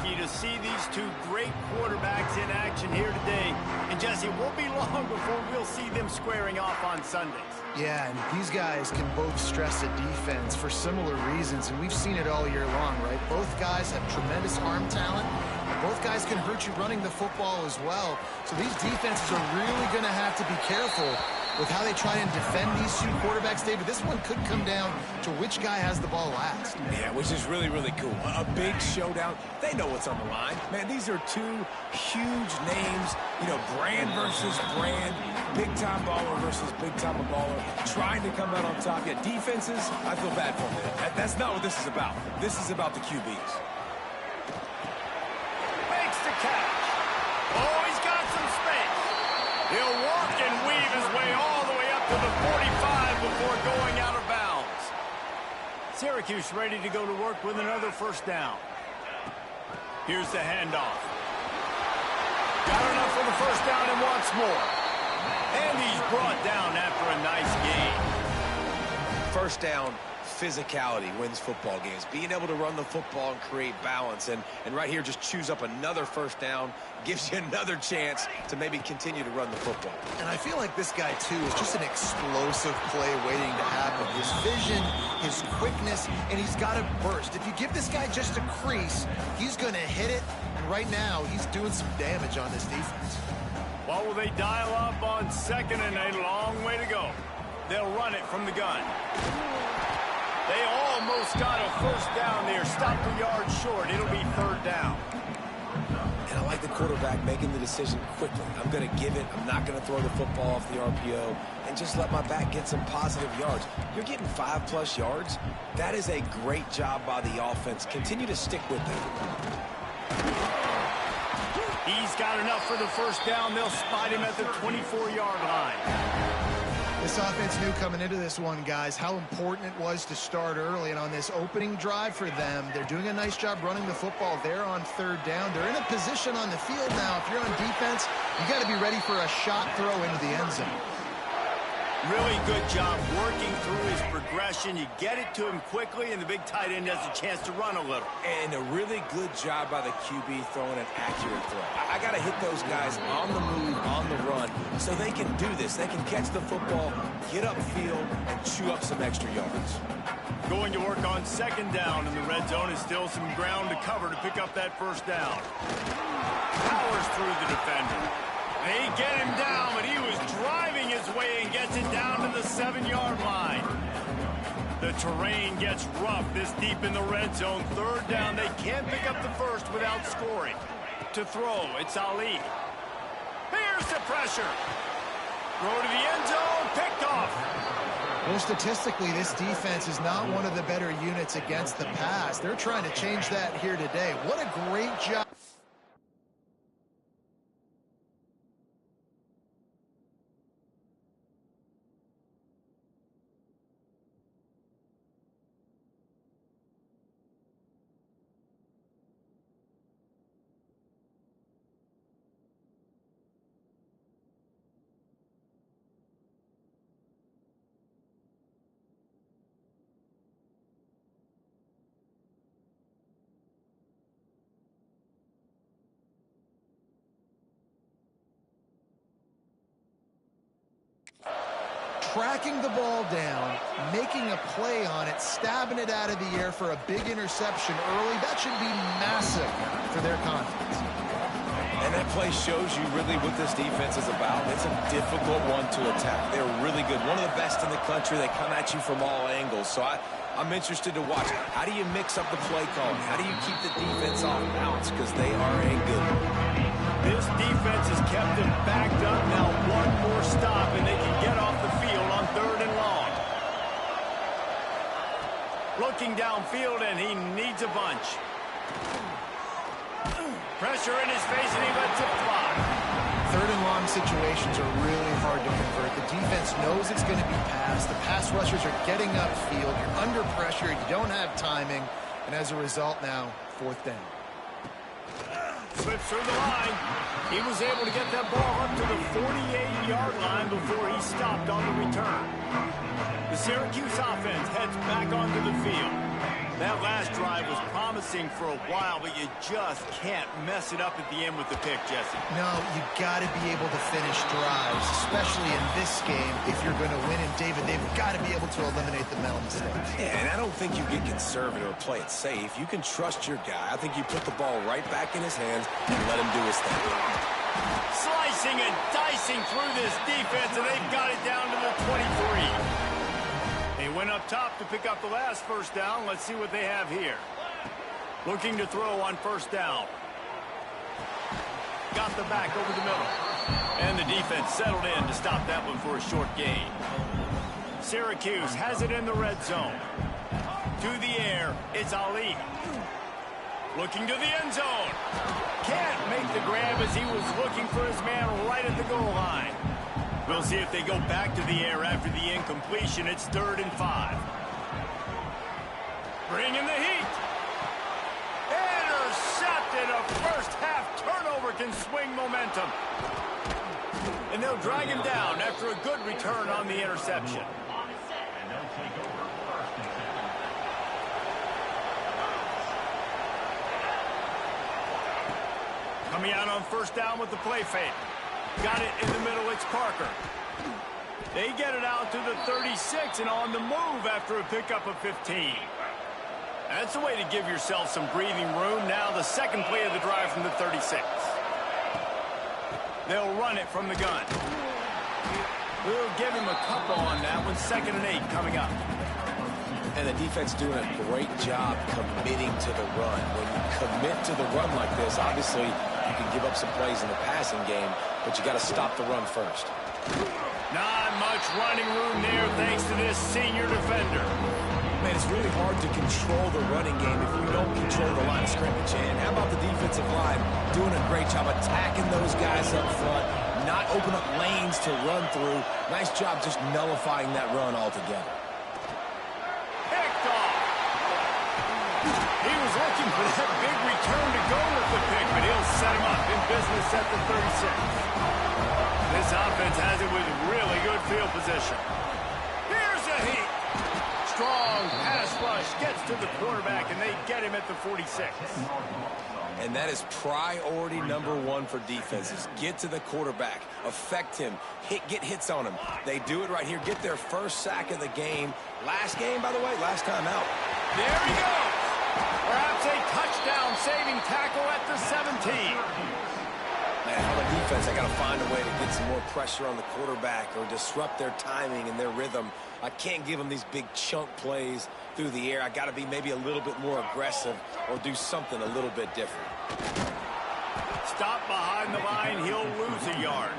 lucky to see these two great quarterbacks in action here today. And Jesse, it won't be long before we'll see them squaring off on Sundays. Yeah, and these guys can both stress a defense for similar reasons, and we've seen it all year long, right? Both guys have tremendous arm talent. Both guys can hurt you running the football as well. So these defenses are really going to have to be careful with how they try and defend these two quarterbacks, David. This one could come down to which guy has the ball last. Yeah, which is really, really cool. A big showdown. They know what's on the line. Man, these are two huge names. You know, brand versus brand. Big-time baller versus big-time baller. Trying to come out on top. Yeah, defenses, I feel bad for them. That's not what this is about. This is about the QBs. Makes the catch. Oh, he's got some space. He'll walk and weave his way all the way up to the 45 before going out of bounds. Syracuse ready to go to work with another first down. Here's the handoff. Got enough for the first down and wants more. And he's brought down after a nice gain. First down, physicality wins football games. Being able to run the football and create balance. And right here, just choose up another first down. Gives you another chance to maybe continue to run the football. And I feel like this guy, too, is just an explosive play waiting to happen. His vision, his quickness, and he's got to burst. If you give this guy just a crease, he's going to hit it. And right now, he's doing some damage on this defense. What will they dial up on second and a long way to go? They'll run it from the gun. They almost got a first down there. Stopped a yard short. It'll be third down. And I like the quarterback making the decision quickly. I'm going to give it. I'm not going to throw the football off the RPO and just let my back get some positive yards. You're getting 5+ yards. That is a great job by the offense. Continue to stick with it. He's got enough for the first down. They'll spot him at the 24-yard line. This offense knew coming into this one, guys, how important it was to start early. And on this opening drive for them, they're doing a nice job running the football. They're on third down. They're in a position on the field now. If you're on defense, you got to be ready for a shot throw into the end zone. Really good job working through his progression. You get it to him quickly, and the big tight end has a chance to run a little. And a really good job by the QB throwing an accurate throw. I got to hit those guys on the move, on the run, so they can do this. They can catch the football, get upfield, and chew up some extra yards. Going to work on second down, and the red zone is still some ground to cover to pick up that first down. Powers through the defender. They get him down, but he was driving his way and gets it down to the 7-yard line. The terrain gets rough this deep in the red zone. Third down, they can't pick up the first without scoring. To throw, it's Ali. Here's the pressure. Throw to the end zone, picked off. Well, statistically, this defense is not one of the better units against the pass. They're trying to change that here today. What a great job. Tracking the ball down, making a play on it, stabbing it out of the air for a big interception early. That should be massive for their confidence. And that play shows you really what this defense is about. It's a difficult one to attack. They're really good. One of the best in the country. They come at you from all angles. So I'm interested to watch. How do you mix up the play call? How do you keep the defense off balance? Because they are a good one. This defense has kept them backed up. Now one more stop, and they can get off the field on third and long. Looking downfield, and he needs a bunch. Pressure in his face, and he lets it fly. Third and long situations are really hard to convert. The defense knows it's going to be passed. The pass rushers are getting upfield. You're under pressure. You don't have timing. And as a result now, fourth down. Slips through the line. He was able to get that ball up to the 48-yard line before he stopped on the return. The Syracuse offense heads back onto the field. That last drive was promising for a while, but you just can't mess it up at the end with the pick, Jesse. No, you got to be able to finish drives, especially in this game if you're going to win. And David, they've got to be able to eliminate the mental mistakes. Yeah, and I don't think you get conservative or play it safe. You can trust your guy. I think you put the ball right back in his hands and let him do his thing. Slicing and dicing through this defense, and they've got it down to the 23. They went up top to pick up the last first down. Let's see what they have here. Looking to throw on first down. Got the back over the middle. And the defense settled in to stop that one for a short gain. Syracuse has it in the red zone. To the air, it's Ali. Looking to the end zone. Can't make the grab as he was looking for his man right at the goal line. We'll see if they go back to the air after the incompletion. It's 3rd and 5. Bring in the heat. Intercepted. A first-half turnover can swing momentum. And they'll drag him down after a good return on the interception. Coming out on first down with the play fake. Got it in the middle, it's Parker. They get it out to the 36 and on the move after a pickup of 15. That's a way to give yourself some breathing room. Now the second play of the drive from the 36. They'll run it from the gun. We'll give him a couple on that one. 2nd and 8 coming up. And the defense doing a great job committing to the run. When you commit to the run like this, obviously you can give up some plays in the passing game, but you got to stop the run first. Not much running room there thanks to this senior defender. Man, it's really hard to control the running game if you don't control the line of scrimmage. And how about the defensive line doing a great job attacking those guys up front, not open up lanes to run through. Nice job just nullifying that run altogether. He was looking for that big return to go with the pick, but he'll set him up in business at the 36. This offense has it with really good field position. Here's a heat. Strong pass rush gets to the quarterback, and they get him at the 46. And that is priority number 1 for defenses. Get to the quarterback, affect him, get hits on him. They do it right here. Get their first sack of the game. Last game, by the way, last time out. There he goes. Perhaps a touchdown-saving tackle at the 17. Man, on the defense, I got to find a way to get some more pressure on the quarterback or disrupt their timing and their rhythm. I can't give them these big chunk plays through the air. I got to be maybe a little bit more aggressive or do something a little bit different. Stop behind the line, he'll lose a yard.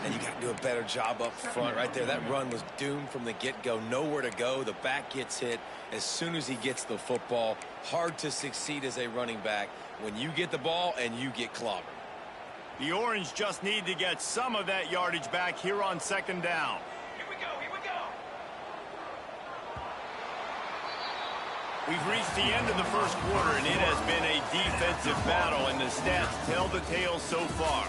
And you got to do a better job up front right there. That run was doomed from the get-go. Nowhere to go. The back gets hit as soon as he gets the football. Hard to succeed as a running back when you get the ball and you get clobbered. The Orange just need to get some of that yardage back here on 2nd down. Here we go, here we go. We've reached the end of the first quarter, and it has been a defensive battle, and the stats tell the tale so far.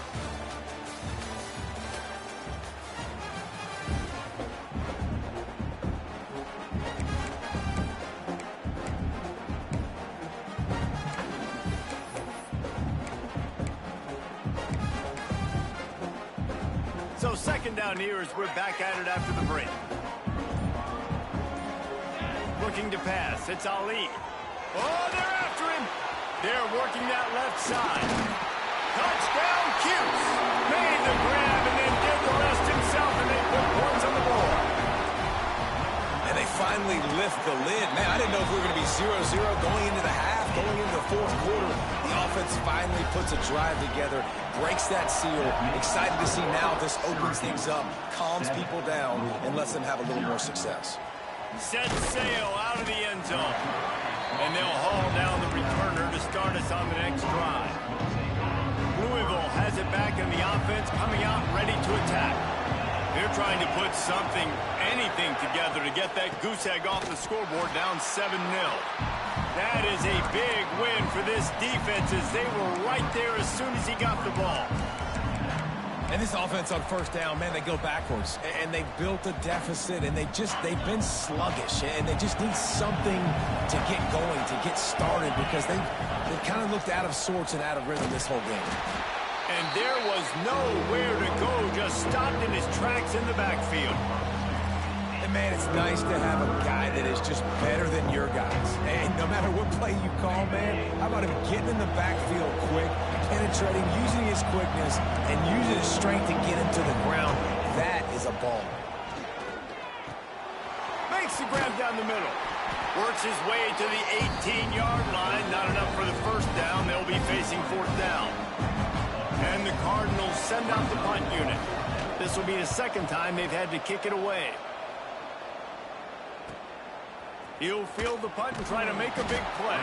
So 2nd down here as we're back at it after the break. Looking to pass. It's Ali. Oh, they're after him. They're working that left side. Touchdown, Cuse. Made the grab and then did the rest himself, and they put points on the board. And they finally lift the lid. Man, I didn't know if we were going to be 0-0 going into the half, going into the 4th quarter. The offense finally puts a drive together, breaks that seal. Excited to see now if this opens things up, calms people down, and lets them have a little more success. Set sail out of the end zone. And they'll haul down the returner to start us on the next drive. Louisville has it back in the offense, coming out ready to attack. They're trying to put something, anything together to get that goose egg off the scoreboard down 7-0. That is a big win for this defense as they were right there as soon as he got the ball. And this offense on first down, man, they go backwards. And they built a deficit, and they've been sluggish. And they just need something to get going, to get started, because they've kind of looked out of sorts and out of rhythm this whole game. And there was nowhere to go, just stopped in his tracks in the backfield. And, man, it's nice to have a guy that is just better than your guys. And no matter what play you call, man, how about him getting in the backfield quick, penetrating, using his quickness, and using his strength to get him to the ground. That is a ball. Makes the grab down the middle. Works his way to the 18-yard line. Not enough for the first down. They'll be facing fourth down. And the Cardinals send out the punt unit. This will be the second time they've had to kick it away. He'll field the punt and try to make a big play.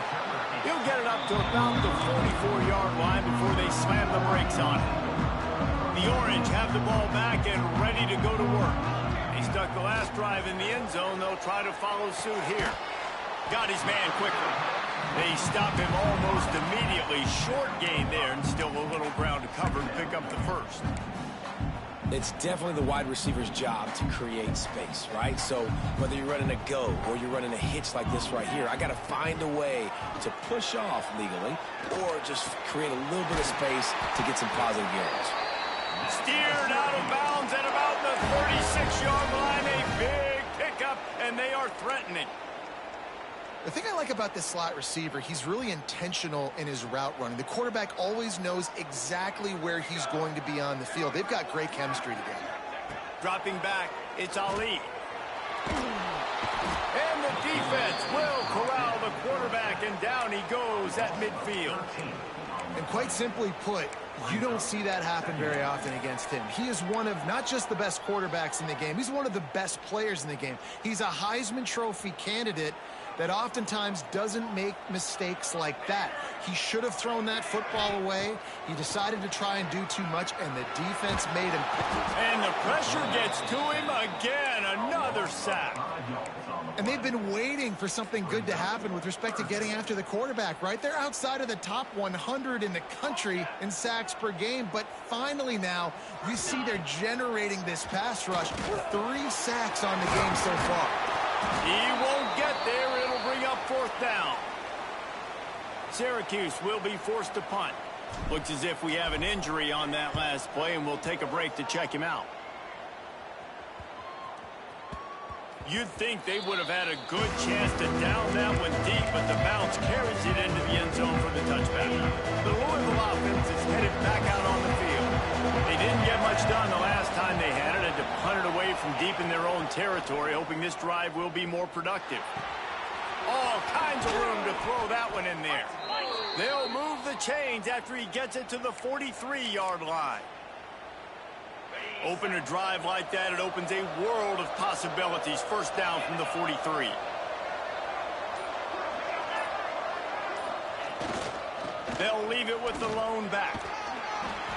He'll get it up to about the 44-yard line before they slam the brakes on it. The Orange have the ball back and ready to go to work. He stuck the last drive in the end zone. They'll try to follow suit here. Got his man quickly. They stop him almost immediately. Short gain there and still a little ground to cover and pick up the first. It's definitely the wide receiver's job to create space, right? So whether you're running a go or you're running a hitch like this right here, I got to find a way to push off legally or just create a little bit of space to get some positive yards. Steered out of bounds at about the 36-yard line. A big pickup, and they are threatening. The thing I like about this slot receiver, he's really intentional in his route running. The quarterback always knows exactly where he's going to be on the field. They've got great chemistry together. Dropping back, it's Ali. And the defense will corral the quarterback, and down he goes at midfield. And quite simply put, you don't see that happen very often against him. He is one of not just the best quarterbacks in the game, he's one of the best players in the game. He's a Heisman Trophy candidate that oftentimes doesn't make mistakes like that. He should have thrown that football away. He decided to try and do too much, and the defense made him. And the pressure gets to him again. Another sack. And they've been waiting for something good to happen with respect to getting after the quarterback, right? They're outside of the top 100 in the country in sacks per game, but finally now you see they're generating this pass rush. 3 sacks on the game so far. He won't get there. It'll bring up fourth down. Syracuse will be forced to punt. Looks as if we have an injury on that last play, and we'll take a break to check him out. You'd think they would have had a good chance to down that one deep, but the bounce carries it into the end zone for the touchback. The Louisville offense is headed back out on the field. They didn't get much done the last time they had it. Had to punt it away from deep in their own territory, hoping this drive will be more productive. All kinds of room to throw that one in there. They'll move the chains after he gets it to the 43-yard line. Open a drive like that, it opens a world of possibilities. First down from the 43. They'll leave it with the lone back.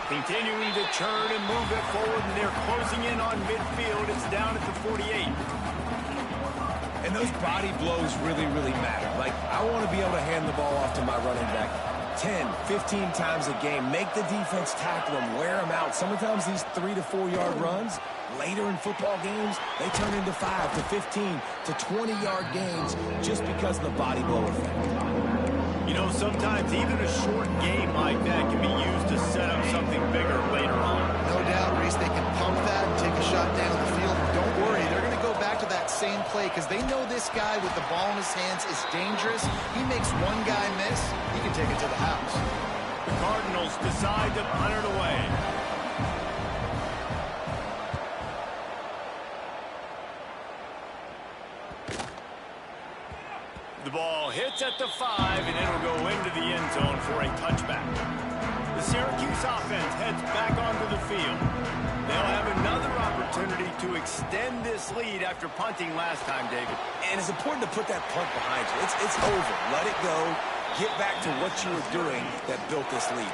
Continuing to churn and move it forward, and they're closing in on midfield. It's down at the 48. And those body blows really, really matter. Like, I want to be able to hand the ball off to my running back 10, 15 times a game. Make the defense tackle them, wear them out. Sometimes these 3 to 4 yard runs, later in football games, they turn into 5 to 15 to 20 yard gains just because of the body blow effect. You know, sometimes even a short game like that can be used to set up something bigger later on. No doubt, Reese, they can pump that and take a shot down the field. And don't worry, they're going to go back to that same play because they know this guy with the ball in his hands is dangerous. He makes one guy miss, he can take it to the house. The Cardinals decide to punt it away. The ball hits at the 5, and it'll go into the end zone for a touchback. The Syracuse offense heads back onto the field. They'll have another opportunity to extend this lead after punting last time, David. And it's important to put that punt behind you. It's over. Let it go. Get back to what you were doing that built this lead.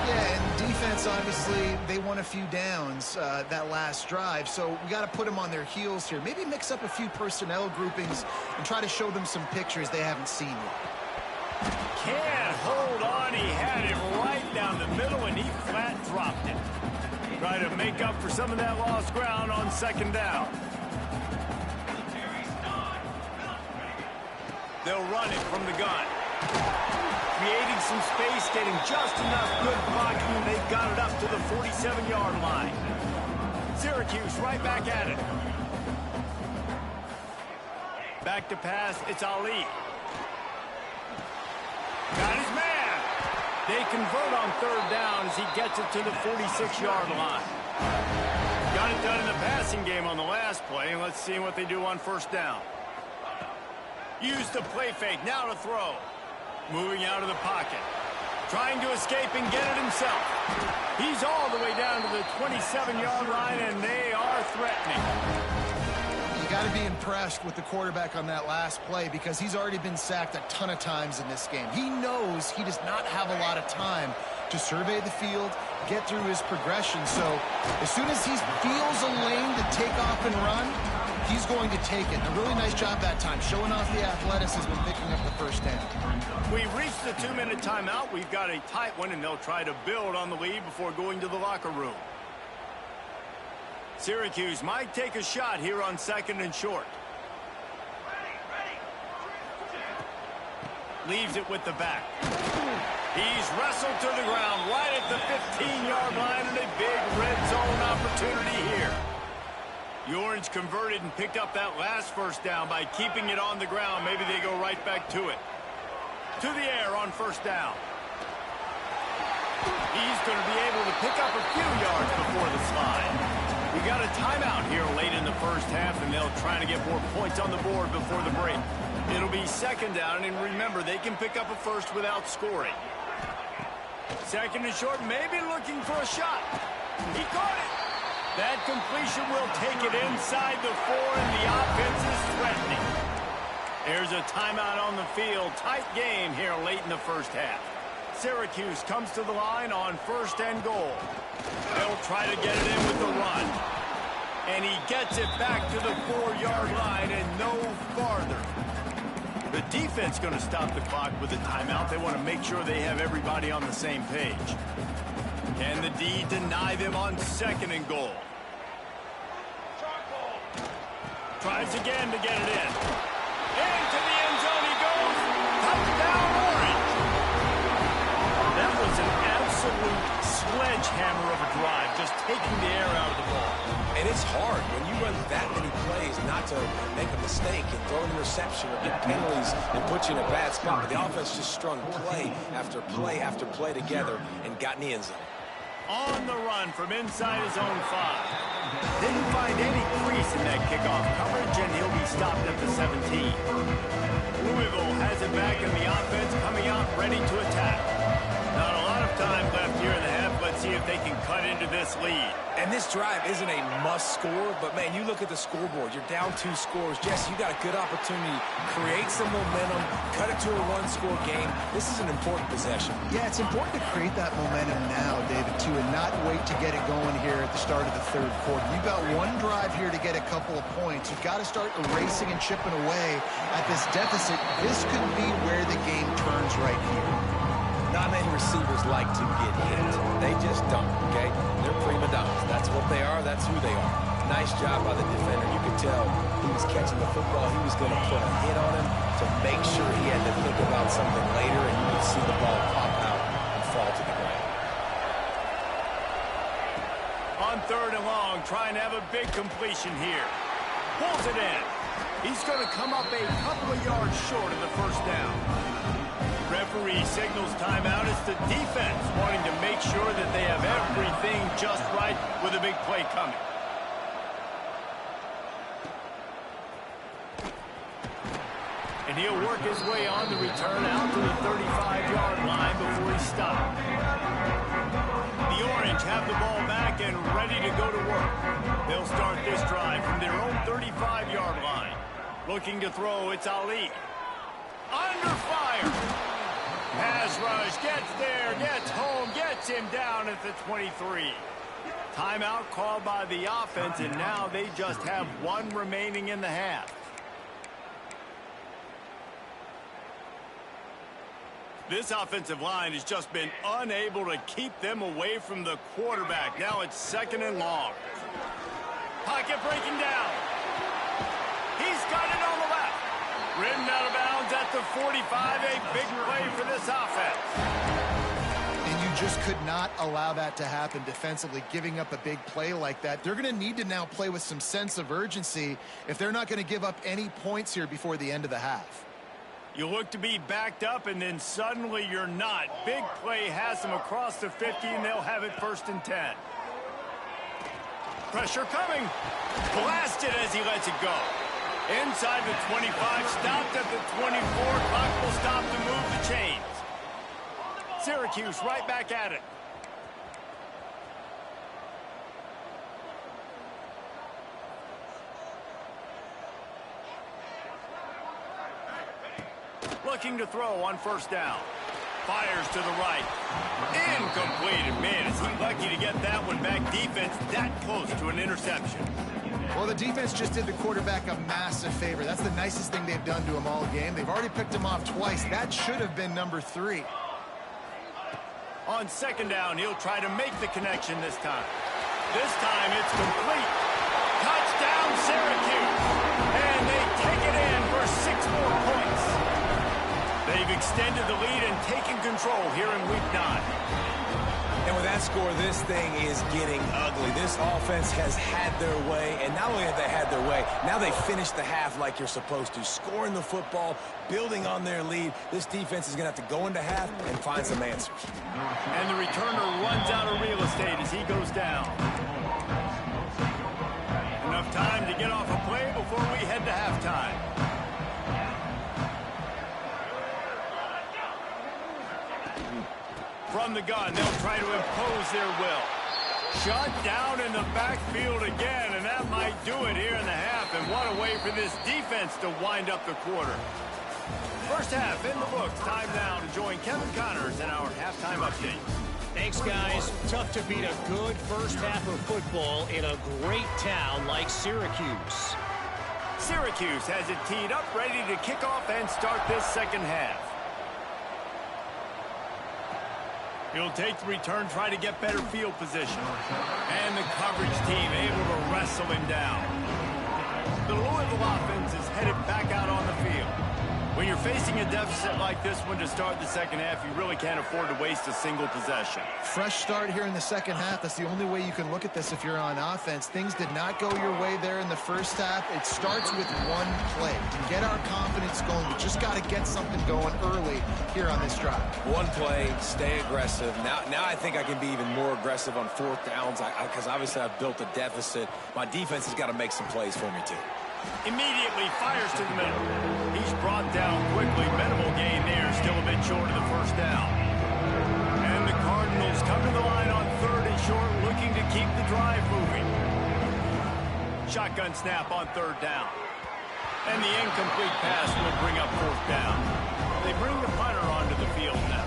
Yeah, and defense, obviously, they won a few downs that last drive, so we got to put them on their heels here. Maybe mix up a few personnel groupings and try to show them some pictures they haven't seen yet. Can't hold on. He had it right down the middle, and he flat dropped it. Try try to make up for some of that lost ground on second down. They'll run it from the gun. Creating some space, getting just enough good blocking, and they've got it up to the 47-yard line. Syracuse right back at it. Back to pass, it's Ali. Got his man. They convert on third down as he gets it to the 46-yard line. Got it done in the passing game on the last play, and let's see what they do on first down. Use the play fake, now to throw. Moving out of the pocket. Trying to escape and get it himself. He's all the way down to the 27-yard line, and they are threatening. You got to be impressed with the quarterback on that last play because he's already been sacked a ton of times in this game. He knows he does not have a lot of time to survey the field, get through his progression. So as soon as he feels a lane to take off and run, he's going to take it. A really nice job that time, showing off the athleticism and picking up the first down. We've reached the 2-minute timeout. We've got a tight one, and they'll try to build on the lead before going to the locker room. Syracuse might take a shot here on second and short. Leaves it with the back. He's wrestled to the ground right at the 15-yard line, and a big red zone opportunity here. The Orange converted and picked up that last first down by keeping it on the ground. Maybe they go right back to it. To the air on first down. He's going to be able to pick up a few yards before the slide. We got a timeout here late in the first half, and they'll try to get more points on the board before the break. It'll be second down, and remember, they can pick up a first without scoring. Second and short, maybe looking for a shot. He caught it. That completion will take it inside the 4, and the offense is threatening. There's a timeout on the field. Tight game here late in the first half. Syracuse comes to the line on first and goal. They'll try to get it in with the run. And he gets it back to the 4-yard line and no farther. The defense going to stop the clock with a timeout. They want to make sure they have everybody on the same page. Can the D deny them on second and goal? Tries again to get it in. Into the end zone he goes. Touchdown, Orange. That was an absolute sledgehammer of a drive, just taking the air out of the ball. And it's hard when you run that many plays not to make a mistake and throw an interception or get penalties and put you in a bad spot. But the offense just strung play after play after play together and got in the end zone. On the run from inside his own 5. Didn't find any crease in that kickoff coverage, and he'll be stopped at the 17. Louisville has it back in the offense, coming out ready to attack. Not a lot of time left here in the half. Let's see if they can cut into this lead. And this drive isn't a must score, but man, you look at the scoreboard, you're down 2 scores. Jesse, you got a good opportunity. Create some momentum, cut it to a 1-score game. This is an important possession. Yeah, it's important to create that momentum now, David, too, and not wait to get it going here at the start of the third quarter. You've got one drive here to get a couple of points. You've got to start erasing and chipping away at this deficit. This could be where the game turns right here. Not many receivers like to get hit. They just don't, okay? They're prima donnas. That's what they are. That's who they are. Nice job by the defender. You could tell he was catching the football. He was going to put a hit on him to make sure he had to think about something later, and you could see the ball pop out and fall to the ground. On third and long, trying to have a big completion here. Pulls it in. He's going to come up a couple of yards short of the first down. Referee signals timeout. It's the defense wanting to make sure that they have everything just right with a big play coming. And he'll work his way on the return out to the 35-yard line before he's stopped. The Orange have the ball back and ready to go to work. They'll start this drive from their own 35-yard line. Looking to throw, it's Ali. Under fire. Pass rush, gets there, gets home, gets him down at the 23. Timeout called by the offense, and now they just have one remaining in the half. This offensive line has just been unable to keep them away from the quarterback. Now it's 2nd and long. Pocket breaking down. He's got it on the left. Ridden out of bounds at the 45. A big play for this offense. And you just could not allow that to happen defensively, giving up a big play like that. They're going to need to now play with some sense of urgency if they're not going to give up any points here before the end of the half. You look to be backed up, and then suddenly you're not. Big play has them across the 50, and they'll have it 1st and 10. Pressure coming. Blasted as he lets it go. Inside the 25, stopped at the 24. Clock will stop to move the chains. Syracuse right back at it. Looking to throw on 1st down. Fires to the right. Incomplete. And man, is he lucky to get that one back. Defense that close to an interception. Well, the defense just did the quarterback a massive favor. That's the nicest thing they've done to him all game. They've already picked him off twice. That should have been number 3. On 2nd down, he'll try to make the connection this time. This time it's complete. Touchdown, Syracuse. And they take it in for 6 more points. They've extended the lead and taken control here in Week 9. And with that score, this thing is getting ugly. This offense has had their way, and not only have they had their way, now they finished the half like you're supposed to, scoring the football, building on their lead. This defense is going to have to go into half and find some answers. And the returner runs out of real estate as he goes down. Enough time to get off a play before we head to halftime. From the gun, they'll try to impose their will. Shut down in the backfield again, and that might do it here in the half. And what a way for this defense to wind up the quarter. First half in the books. Time now to join Kevin Connors in our halftime update. Thanks, guys. Tough to beat a good first half of football in a great town like Syracuse. Syracuse has it teed up, ready to kick off and start this 2nd half. He'll take the return, try to get better field position. And the coverage team able to wrestle him down. The Louisville offense is headed back out on the field. When you're facing a deficit like this one to start the 2nd half, you really can't afford to waste a single possession. Fresh start here in the 2nd half. That's the only way you can look at this if you're on offense. Things did not go your way there in the first half. It starts with one play. To get our confidence going, we just got to get something going early here on this drive. One play, stay aggressive. Now I think I can be even more aggressive on 4th downs because obviously I've built a deficit. My defense has got to make some plays for me, too. Immediately fires to the middle. He's brought down quickly. Minimal gain there. Still a bit short of the 1st down. And the Cardinals come to the line on 3rd and short, looking to keep the drive moving. Shotgun snap on 3rd down. And the incomplete pass will bring up 4th down. They bring the punter onto the field now.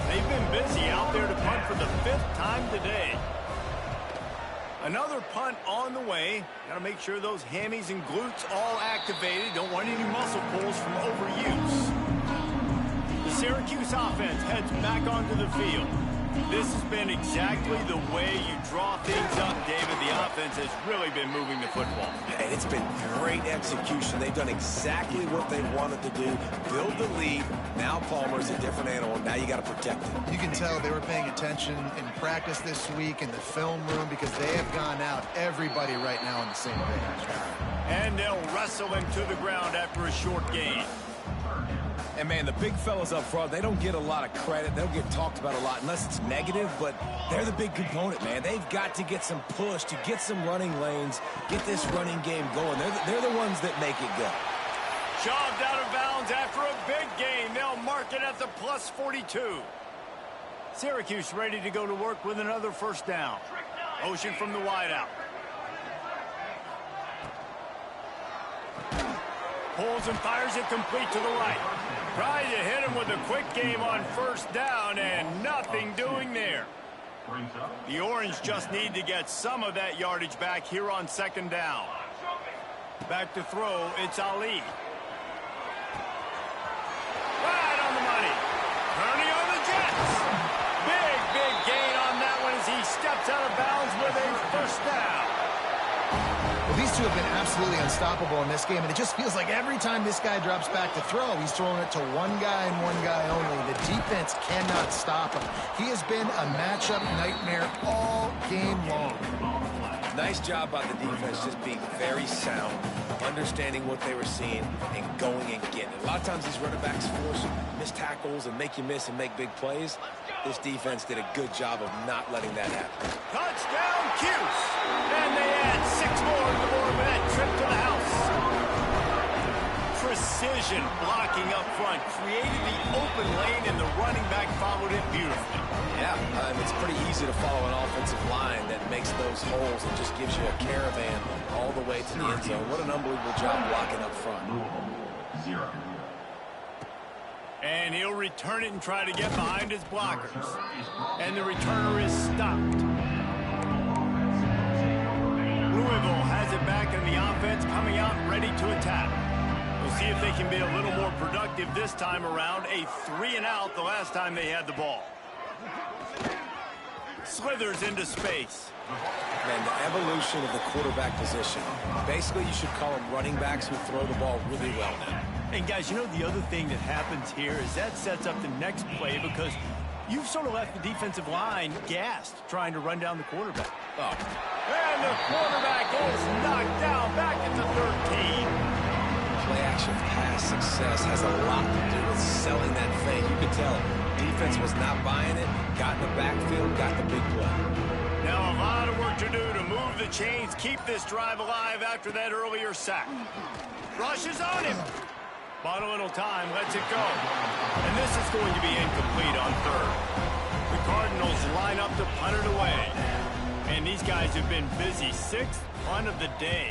They've been busy out there to punt for the 5th time today. Another punt on the way. Got to make sure those hammies and glutes all activated. Don't want any muscle pulls from overuse. The Syracuse offense heads back onto the field. This has been exactly the way you draw things up, David. The offense has really been moving the football. And it's been great execution. They've done exactly what they wanted to do. Build the lead. Now Palmer's a different animal. Now you got to protect it. You can tell they were paying attention in practice this week in the film room because they have gone out, everybody right now on the same page. And they'll wrestle him to the ground after a short gain. And, man, the big fellas up front, they don't get a lot of credit. They don't get talked about a lot unless it's negative, but they're the big component, man. They've got to get some push, to get some running lanes, get this running game going. They're the ones that make it go. Shoved out of bounds after a big gain. They'll mark it at the plus 42. Syracuse ready to go to work with another 1st down. Motion from the wideout. Pulls and fires it complete to the right. Tried to hit him with a quick game on 1st down, and nothing doing there. The Orange just need to get some of that yardage back here on 2nd down. Back to throw, it's Ali. Right on the money. These two have been absolutely unstoppable in this game, and it just feels like every time this guy drops back to throw, he's throwing it to one guy and one guy only. The defense cannot stop him. He has been a matchup nightmare all game long. Nice job by the defense, just being very sound, understanding what they were seeing, and going and getting it. A lot of times these running backs force missed tackles and make you miss and make big plays. This defense did a good job of not letting that happen. Touchdown, Cuse! And they add 6 more to the board with that trip to the house. Precision blocking up front, created the open lane, and the running back followed it beautifully. Yeah, it's pretty easy to follow an offensive line that makes those holes and just gives you a caravan all the way to the end zone. What an unbelievable job blocking up front. And he'll return it and try to get behind his blockers. And the returner is stopped. Louisville has it back in the offense, coming out ready to attack. We'll see if they can be a little more productive this time around. A 3-and-out the last time they had the ball. Slithers into space. Man, the evolution of the quarterback position. Basically, you should call them running backs who throw the ball really well now. And guys, you know the other thing that happens here is that sets up the next play because you've sort of left the defensive line gassed trying to run down the quarterback. Oh. And the quarterback is knocked down back at the 13. Play-action pass success has a lot to do with selling that fake. You could tell defense was not buying it, got in the backfield, got the big play. Now a lot of work to do to move the chains, keep this drive alive after that earlier sack. Rushes on him. Bought a little time, lets it go. And this is going to be incomplete on third. The Cardinals line up to punt it away. And these guys have been busy. 6th punt of the day.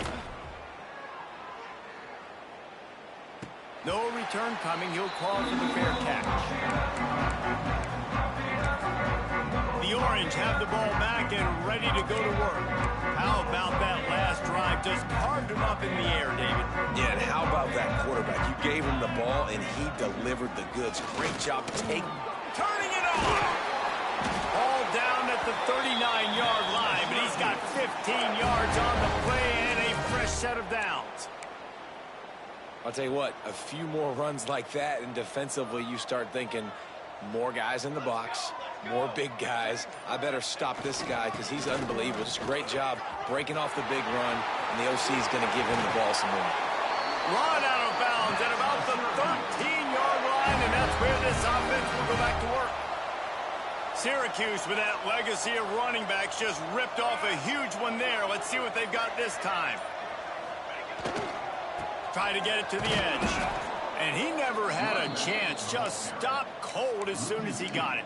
No return coming. He'll call for the fair catch. The Orange have the ball back and ready to go to work. How about that last drive? Just carved him up in the air, David. Yeah, and how about that quarterback? You gave him the ball, and he delivered the goods. Great job turning it on. All down at the 39-yard line, but he's got 15 yards on the play and a fresh set of downs. I'll tell you what, a few more runs like that, and defensively you start thinking more guys in the box, more big guys. I better stop this guy because he's unbelievable. Just a great job breaking off the big run, and the OC is going to give him the ball some more. Run out of bounds at about the 13-yard line, and that's where this offense will go back to work. Syracuse, with that legacy of running backs, just ripped off a huge one there. Let's see what they've got this time. Try to get it to the edge. And he never had a chance. Just stopped cold as soon as he got it.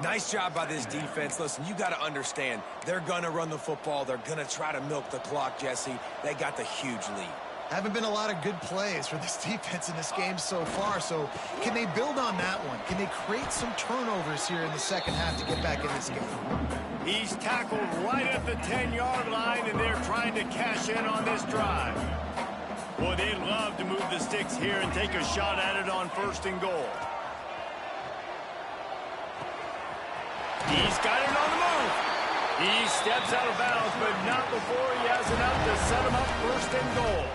Nice job by this defense. Listen, you got to understand, they're going to run the football. They're going to try to milk the clock, Jesse. They got the huge lead. Haven't been a lot of good plays for this defense in this game so far, so can they build on that one? Can they create some turnovers here in the second half to get back in this game? He's tackled right at the 10-yard line, and they're trying to cash in on this drive. Boy, they'd love to move the sticks here and take a shot at it on 1st and goal. He's got it on the move. He steps out of bounds, but not before he has enough to set him up 1st and goal.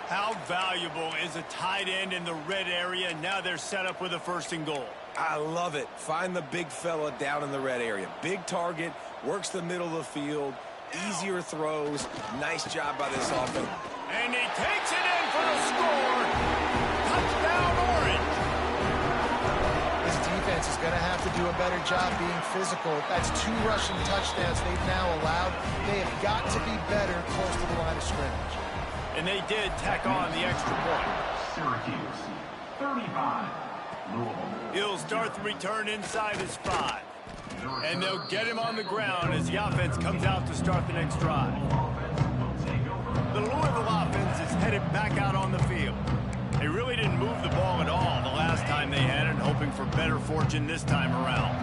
How valuable is a tight end in the red area? Now they're set up with a 1st and goal. I love it. Find the big fella down in the red area. Big target, works the middle of the field, easier throws. Nice job by this offense. And he takes it in for the score. Touchdown, Orange. This defense is going to have to do a better job being physical. That's 2 rushing touchdowns they've now allowed. They have got to be better close to the line of scrimmage. And they did tack on the extra point. Syracuse, 35. Louisville. He'll start the return inside his 5. And they'll get him on the ground as the offense comes out to start the next drive. The Louisville offense is headed back out on the field. They really didn't move the ball at all the last time they had it, hoping for better fortune this time around.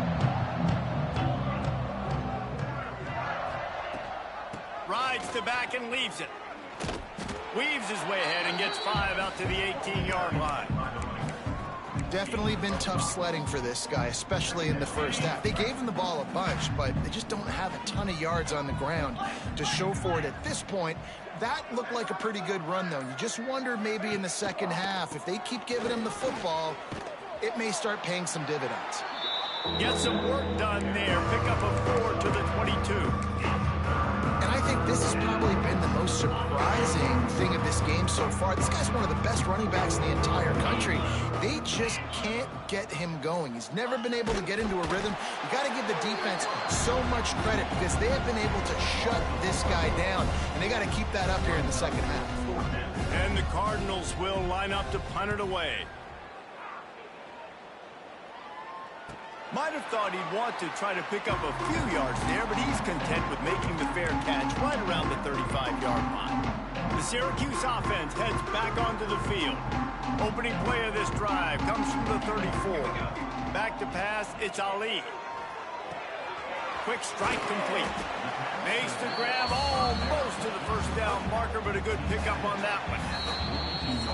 Rides to back and leaves it. Weaves his way ahead and gets 5 out to the 18-yard line. Definitely been tough sledding for this guy, especially in the first half. They gave him the ball a bunch, but they just don't have a ton of yards on the ground to show for it at this point. That looked like a pretty good run, though. You just wonder maybe in the second half, if they keep giving him the football, it may start paying some dividends. Get some work done there. Pick up a 4 to the 22. And I think this has probably been the most surprising thing of this game so far. This guy's one of the best running backs in the entire country. They just can't get him going. He's never been able to get into a rhythm. You got to give the defense so much credit because they have been able to shut this guy down, and they got to keep that up here in the second half. And the Cardinals will line up to punt it away. Might have thought he'd want to try to pick up a few yards there, but he's content with making the fair catch right around the 35-yard line. The Syracuse offense heads back onto the field. Opening play of this drive comes from the 34. Back to pass, it's Ali. Quick strike complete. Makes the grab almost to the first down marker, but a good pickup on that one.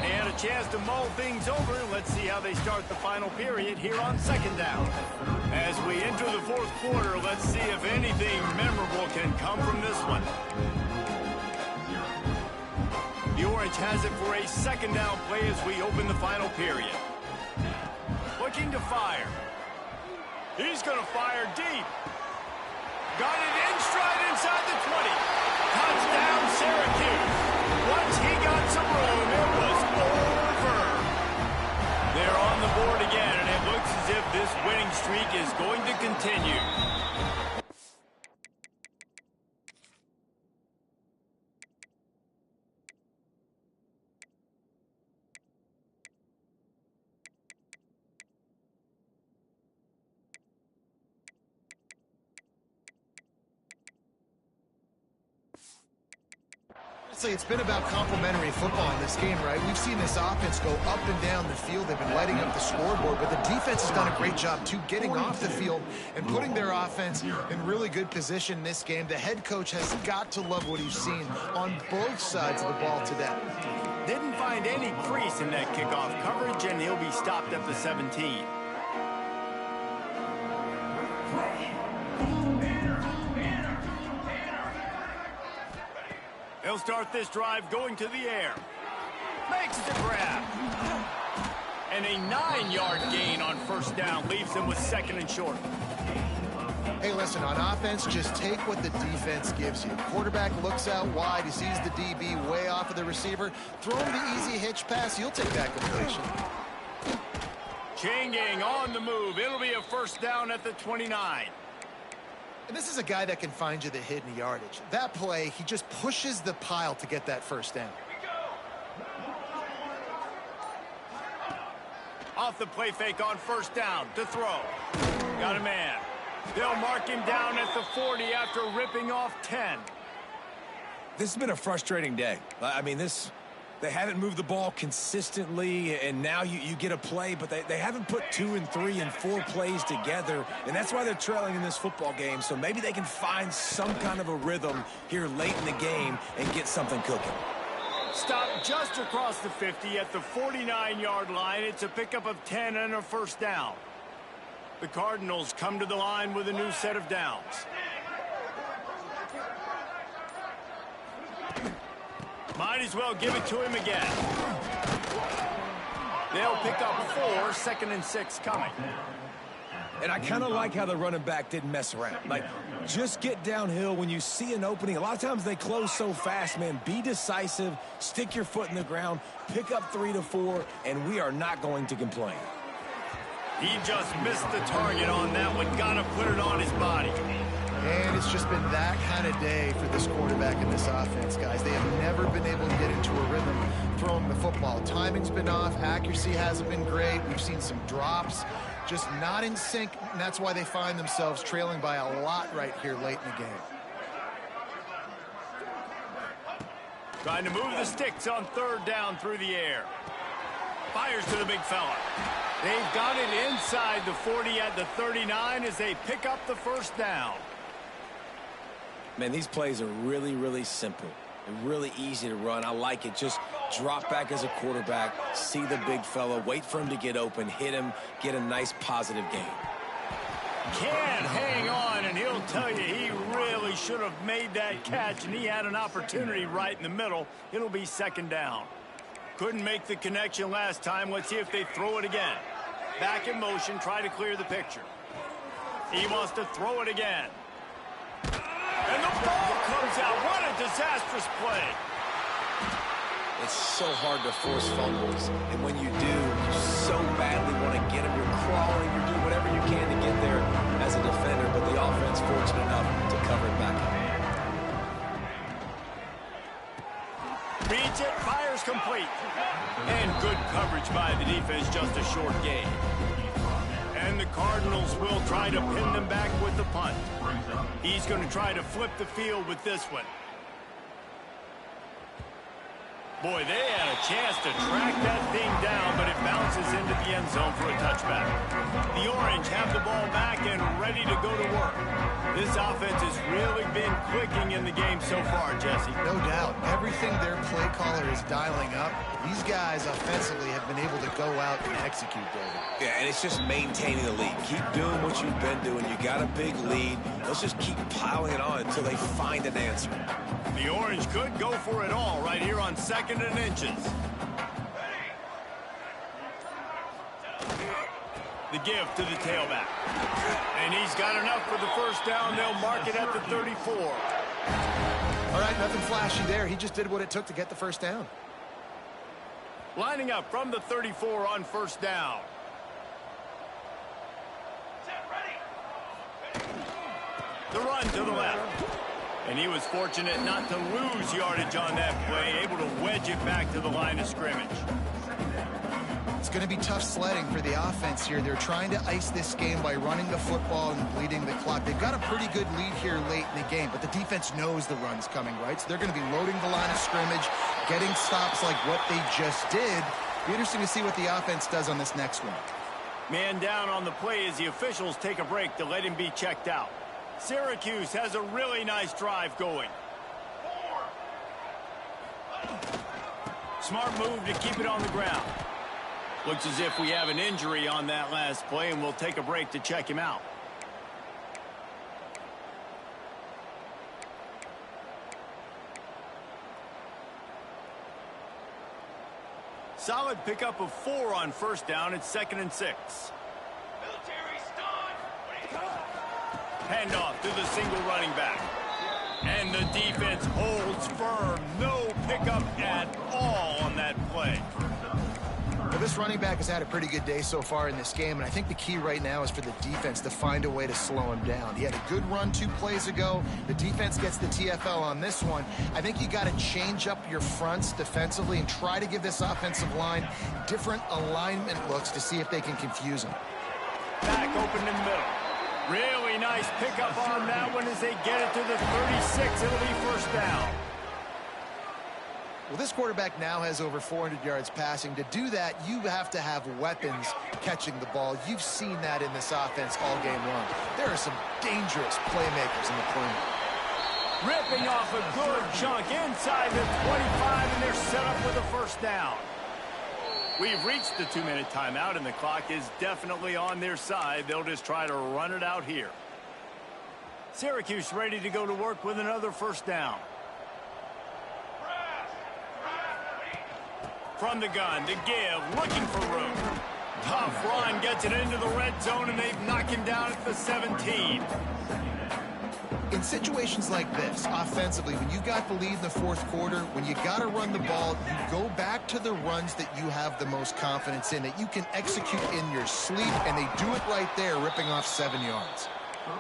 And a chance to mull things over. Let's see how they start the final period here on second down. As we enter the fourth quarter, let's see if anything memorable can come from this one. The Orange has it for a second down play as we open the final period. Looking to fire. He's going to fire deep. Got it in stride inside the 20. Touchdown, Syracuse. Once he got some room, it was over. They're on the board again, and it looks as if this winning streak is going to continue. It's been about complementary football in this game, right? We've seen this offense go up and down the field. They've been lighting up the scoreboard, but the defense has done a great job, too, getting off the field and putting their offense in really good position in this game. The head coach has got to love what he's seen on both sides of the ball today. Didn't find any crease in that kickoff coverage, and he'll be stopped at the 17. They'll start this drive going to the air. Makes the grab. And a 9-yard gain on first down leaves them with second and short. Hey, listen, on offense, just take what the defense gives you. Quarterback looks out wide. He sees the DB way off of the receiver. Throw him the easy hitch pass. You'll take that completion. Chain gang on the move. It'll be a first down at the 29. And this is a guy that can find you the hidden yardage. That play, he just pushes the pile to get that first down. Off the play fake on first down to throw. Got a man. They'll mark him down at the 40 after ripping off 10. This has been a frustrating day. I mean, they haven't moved the ball consistently, and now you get a play, but they haven't put 2 and 3 and 4 plays together, and that's why they're trailing in this football game. So maybe they can find some kind of a rhythm here late in the game and get something cooking. Stop just across the 50 at the 49-yard line. It's a pickup of 10 and a first down. The Cardinals come to the line with a new set of downs. Might as well give it to him again. They'll pick up 4, second and 6 coming. And I kind of like how the running back didn't mess around. Like, just get downhill when you see an opening. A lot of times they close so fast, man. Be decisive, stick your foot in the ground, pick up 3 to 4, and we are not going to complain. He just missed the target on that one. Got to put it on his body. And it's just been that kind of day for this quarterback and this offense, guys. They have never been able to get into a rhythm throwing the football. Timing's been off. Accuracy hasn't been great. We've seen some drops. Just not in sync, and that's why they find themselves trailing by a lot right here late in the game. Trying to move the sticks on third down through the air. Fires to the big fella. They've got it inside the 40 at the 39 as they pick up the first down. Man, these plays are really, really simple. and really easy to run. I like it. Just drop back as a quarterback, see the big fella, wait for him to get open, hit him, get a nice positive gain. Can't hang on, and he'll tell you he really should have made that catch, and he had an opportunity right in the middle. It'll be second down. Couldn't make the connection last time. Let's see if they throw it again. Back in motion, try to clear the picture. He wants to throw it again. And the ball comes out. What a disastrous play. It's so hard to force fumbles, and when you do, you so badly want to get them. You're crawling, you're doing whatever you can to get there as a defender, but the offense fortunate enough to cover it back up. Reads it, fires complete. And good coverage by the defense, just a short gain. And the Cardinals will try to pin them back with the punt. He's going to try to flip the field with this one. Boy, they had a chance to track that thing down, but it bounces into the end zone for a touchback. The Orange have the ball back and ready to go to work. This offense has really been clicking in the game so far, Jesse. No doubt. Everything their play caller is dialing up, these guys offensively have been able to go out and execute, David. Yeah, and it's just maintaining the lead. Keep doing what you've been doing. You got a big lead. Let's just keep piling it on until they find an answer. The Orange could go for it all right here on 2nd and inches. The give to the tailback. And he's got enough for the first down. They'll mark it at the 34. All right, nothing flashy there. He just did what it took to get the first down. Lining up from the 34 on first down. The run to the left. And he was fortunate not to lose yardage on that play, able to wedge it back to the line of scrimmage. It's going to be tough sledding for the offense here. They're trying to ice this game by running the football and bleeding the clock. They've got a pretty good lead here late in the game, but the defense knows the run's coming, right? So they're going to be loading the line of scrimmage, getting stops like what they just did. Be interesting to see what the offense does on this next one. Man down on the play as the officials take a break to let him be checked out. Syracuse has a really nice drive going. Smart move to keep it on the ground. Looks as if we have an injury on that last play, and we'll take a break to check him out. Solid pickup of 4 on first down. It's 2nd and 6. Handoff to the single running back. And the defense holds firm. No pickup at all on that play. Well, this running back has had a pretty good day so far in this game, and I think the key right now is for the defense to find a way to slow him down. He had a good run 2 plays ago. The defense gets the TFL on this one. I think you got to change up your fronts defensively and try to give this offensive line different alignment looks to see if they can confuse him. Back open in the middle. Really nice pickup on that one as they get it to the 36. It'll be first down. Well, this quarterback now has over 400 yards passing. To do that, you have to have weapons catching the ball. You've seen that in this offense all game long. There are some dangerous playmakers in the perimeter. Ripping off a good chunk inside the 25, and they're set up with a first down. We've reached the 2-minute timeout, and the clock is definitely on their side. They'll just try to run it out here. Syracuse ready to go to work with another first down. From the gun, the give, looking for room. Tough run, gets it into the red zone, and they've knocked him down at the 17. In situations like this, offensively, when you got the lead in the 4th quarter, when you got to run the ball, you go back to the runs that you have the most confidence in, that you can execute in your sleep, and they do it right there, ripping off 7 yards.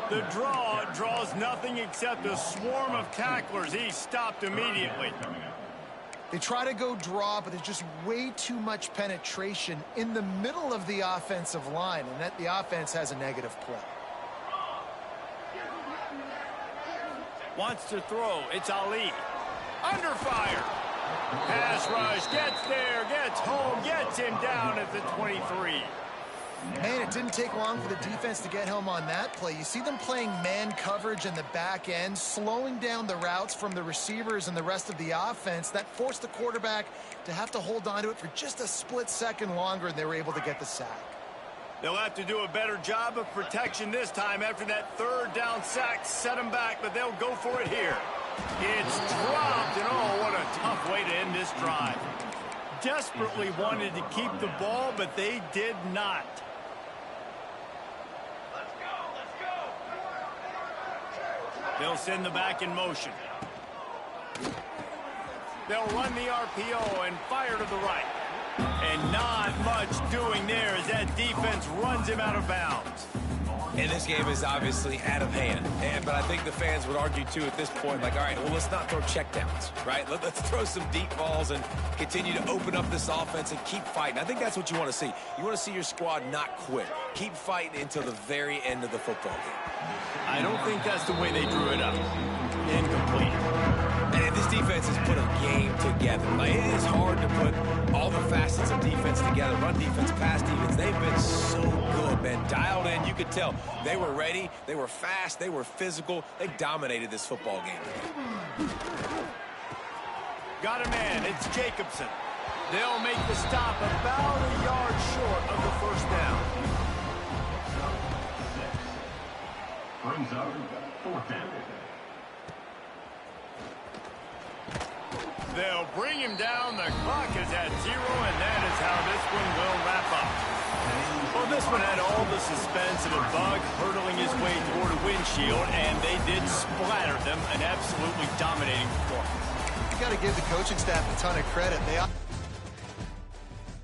The draw draws nothing except a swarm of tacklers. He's stopped immediately. They try to go draw, but there's just way too much penetration in the middle of the offensive line, and that the offense has a negative play. Wants to throw. It's Ali. Under fire. Pass rush. Gets there. Gets home. Gets him down at the 23. Man, it didn't take long for the defense to get home on that play. You see them playing man coverage in the back end, slowing down the routes from the receivers and the rest of the offense. That forced the quarterback to have to hold on to it for just a split second longer, and they were able to get the sack. They'll have to do a better job of protection this time after that third down sack set them back, but they'll go for it here. It's dropped, and oh, what a tough way to end this drive. Desperately wanted to keep the ball, but they did not. They'll send the back in motion. They'll run the RPO and fire to the right. And not much doing there as that defense runs him out of bounds. And this game is obviously out of hand. But I think the fans would argue, too, at this point, like, all right, well, let's not throw checkdowns, right? Let's throw some deep balls and continue to open up this offense and keep fighting. I think that's what you want to see. You want to see your squad not quit. Keep fighting until the very end of the football game. I don't think that's the way they drew it up. Incomplete. And this defense has put a game together. Like, it is hard to put all the facets of defense together. Run defense, pass defense. They've been so good, man. Dialed in. You could tell they were ready. They were fast. They were physical. They dominated this football game. Got a man. It's Jacobson. They'll make the stop about a yard short of the first down. Brings up fourth down. They'll bring him down. The clock is at 0, and that is how this one will wrap up. Well, this one had all the suspense of a bug hurtling his way toward a windshield, and they did splatter them. An absolutely dominating performance. You got to give the coaching staff a ton of credit. They